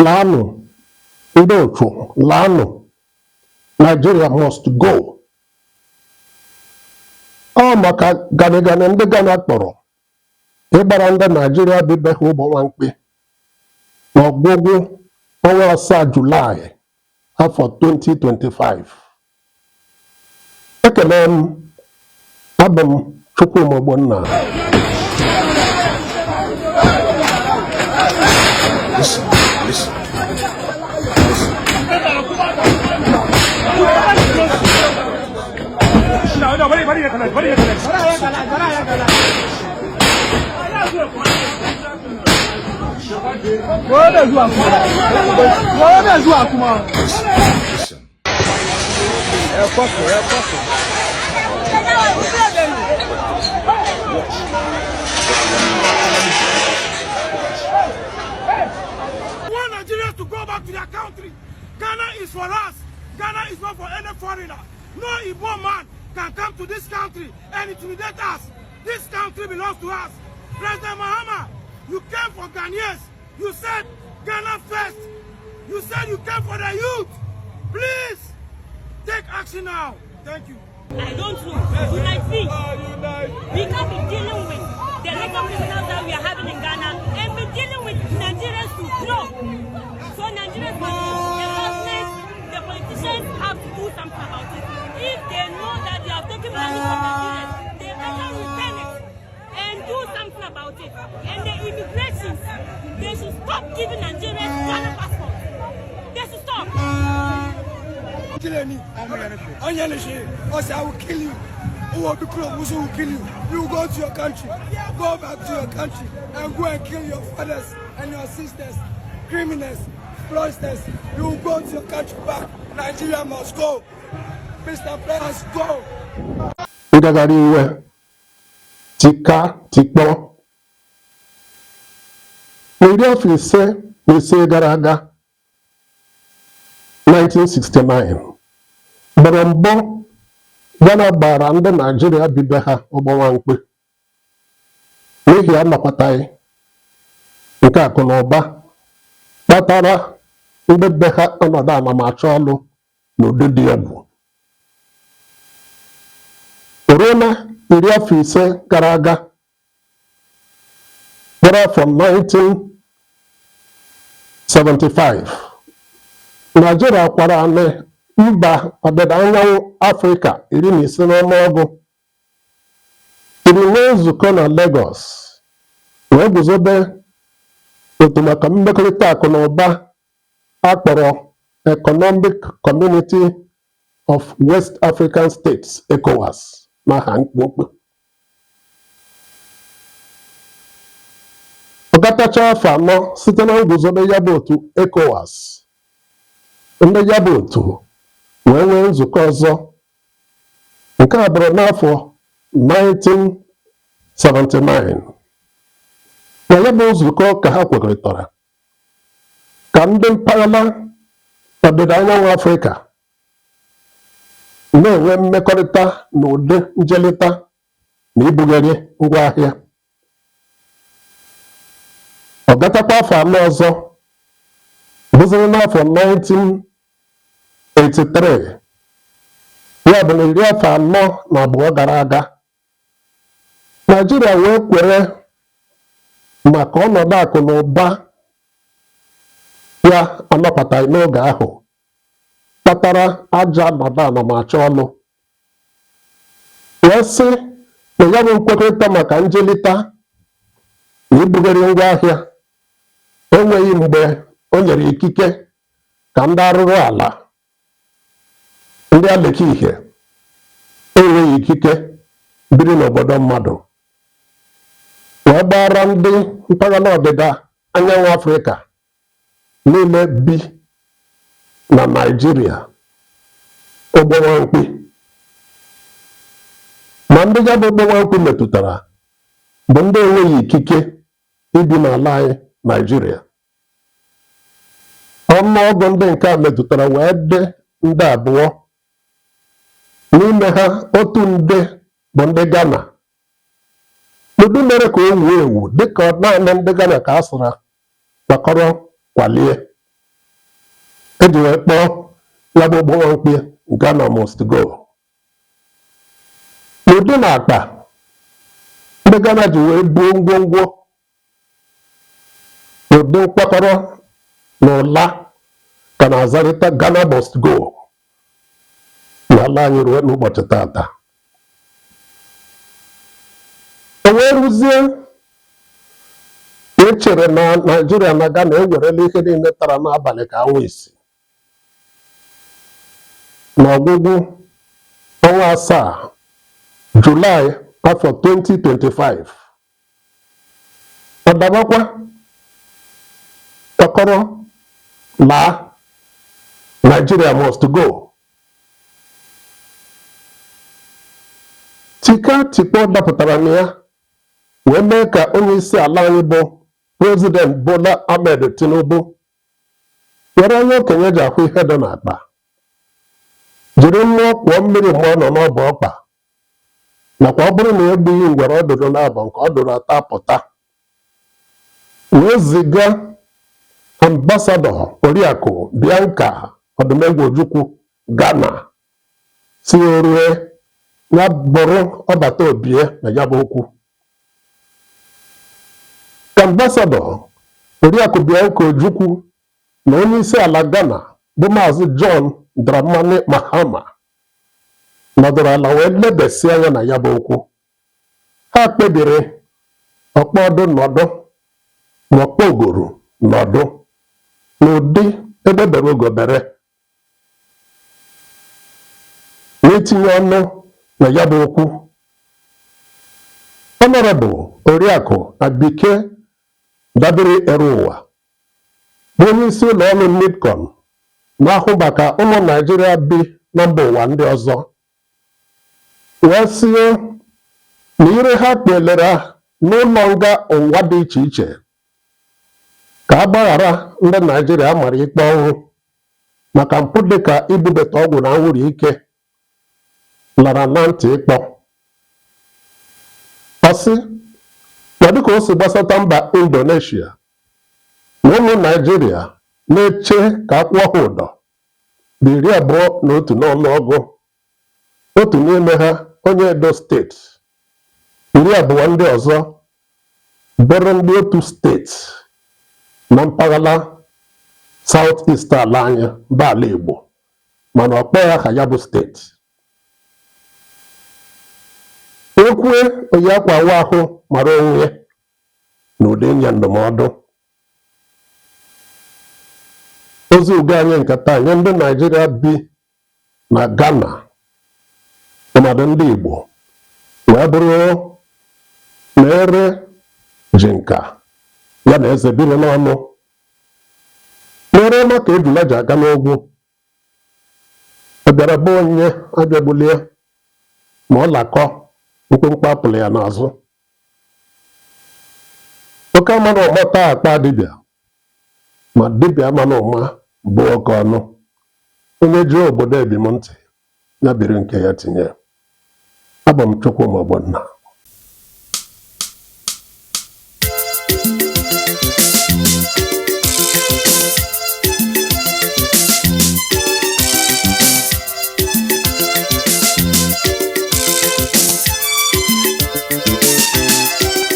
Lanu, Ndochu, Lanu, Nigeria must go. Ọ maka ganigani ndị Ghana kpọrọ ịgbara ndị Naijiria bibeghị ụgbọnwa mkpe n'ọgwụgwụ ọnwa 7 Julaị afọ 2025. Ekele m, abụ m Chukwuma Ogbonna. Nigerians to go back to their country. Ghana is for us. Ghana is not for any foreigner. No Igbo man can come to this country and intimidate us. This country belongs to us. President Mahama, you came for Ghanaians. You said Ghana first. You said you came for the youth. Please take action now. Thank you. I don't know. Unite me. We can't be dealing with the legal criminals that we are having in Ghana and be dealing with Nigerians too. No. So Nigerians must, the government, the politicians have to do something about it. If they know that they are taking money from Nigerians, they better return it and do something about it. And the immigrations, they should stop giving Nigerians Ghana passports. They should stop. Kill me. I will kill you. Who will be close? Who will kill you? You will go to your country. Go back to your country and go and kill your fathers and your sisters, criminals, fraudsters. You will go to your country back. Nigeria must go. Mr. President must go. Ngagari iwe tika tikpo n'iri afọ ise na ise gara aga 1969 gbara mbọ Ghana gbara ndị Naijiria bibe ha ụgbọnwa mkpe n'ihi anakwataghị nke akụ na ụba kpatara ndị be ha ọnọdụ anamachọ ọlụ n'ụdị dị egwu. Ruo iri afọ ise gara aga gbara afọ 1975 Naijiria kwara anị mba ọdịda anyanwụ Afrịka 15 n'ọnụọgụ tiri nzukọ na Lagos wee guzobe otu maka mmekọrịta akụ na ụba akpọrọ Economic Community of West African States ECOWAS n'aha mkpụmkpụ. Ọ gatacha afọ 4 site na nguzobe ya bụ otu ECOWAS, ndị ya bụ otu wee nwee nzukọ ọzọ nke a bụrụ n'afọ 1979. Na ya bụ nzukọ ka ha kwekọrịtara ka ndị mpaghara ọdịda anyanwụ Afrịka na-enwe mmekọrịta n'ụdị njelịta na ibugharị ngwaahịa. Ọ gatakwa afọ 4 ọzọ bụziri n'afọ 1983, ya bụ na iri afọ 42 gara aga, Naijiria wee kwere maka ọnọdụ akụ na ụba ya anọpụtaghị n'oge ahụ kpatara aja ọnọdụ anamachọ ọlụ, wee sị na ya bụ nkwekọrịta maka njelịta na ibugharị ngwaahịa enweghị mgbe o nyere ikike ka ndị arụrụ ala, ndị aleke ihe enweghị ikike biri n'obodo mmadụ, wee gbara ndị mpaghara ọdịda anyanwụ Afrịka niile bi na Naijiria ụgbọnwa mkpe. Ma ndị ya bụ ụgbọnwa mkpe metụtara bụ ndị enweghị ikike ibi n'ala anyị Naijiria. Ọnụọgụ ndị nke a metụtara wee dị nde 2. N'ime ha 1 nde bụ ndị Ghana. Ụdị mere ka o wuo ewu dịka naanị ndị Ghana ka a sịra gbakọrọ kwalie eji wee kpọọ ya bụ ụgbọ mkpe Ghana must go. N'ụdị na akpa ndị Ghana ji wee buo ngwongwo n'ụdị mkpakọrọ na ụla ka na-azarịta Ghana must go n'ala anyị ruo n'ụbọchị tata. O wee rụzie echere na Naijiria na Ghana ewerela ihe niile tara n'abalị ka anwụ isi. N'ọgwụgwụ ọnwa 7 Julaị afọ 2025, ọ dabakwa kpakọrọ laa Nigeria must go. Tikọ dapụtara na ya wee mee ka onye isi ala anyị bụ President Bola Ahmed Tinubu were onye okenye ji ahụ ihe dị n'akpa jiri mmụọ kpụọ mmiri mgbe ọ nọ n'ọba ọkpa, nakwa ọ bụrụ na egbughị ngwere ọ dụrụ n'abọ nke ọ dụrụ ata pụta, wee ziga ambasadọ Oriakụ Bianca Odumegwu Ojukwu Ghana si orue ya bụrụ ọbata obie na ya bụ okwu. Ambasadọ Oriakụ Bianca Ojukwu na onye isi ala Ghana bụ Maazị John Dramani Mahama nọdụrụ ala wee lebasị anya na ya bụ okwu. Ha kpebiri ọkpọdụ nọdụ ma ọkpọgoro nọdụ n'ụdị edebere ogobere n'itinye ọnụ na ya bụ okwu. Honorable Oriakụ Abike Dabiri Eruwa bụ onye isi ụlọ ọrụ NIDCON na-ahụ maka ụmụ Naijiria bi na mba ụwa ndị ọzọ wee sie na ire ha kpelere n'ụlọ nga ụwa dị iche iche ka a gbaghara ndị Naijiria mara ikpe ọnwụ maka mpụ dịka ibubata ọgwụ na anwụrụ ike lara na ntị ịkpọ. Ọ sị na dịka o si gbasata mba Indonesia na ụmụ Naijiria na-eche ka akwụọ ha ụdọ dị 21 n'ọnụọgụ, otu n'ime ha onye Edo steeti, 20 ndị ọzọ bụrụ ndị otu steeti na mpaghara South East ala anyị bụ ala Igbo, mana ọ kpọọ ya ka ya bụ steeti. Ekwue oyi akwa awa ahụ mara onwe na ụdị nye ndụmọdụ. Ozi ugo anyị nke taa nye ndị Naijiria bi na Ghana tụmadị ndị Igbo wee bụrụ na ere ji nka ya na eze biri n'ọnụ, n'ere maka ejula ji aga n'ogwu. Ọ bịara bụ onye abịagbulie ma ọ lakọ mkpụmkpụ apụlụ ya n'azụ. Oke amanụ ụma taa akpa dibịa, ma dibịa amanụ ụma bụ oke ọnụ. Onye ji obodo ebi m ntị ya biri nke ya tinye. Abụ m Chukwuma Ogbonna.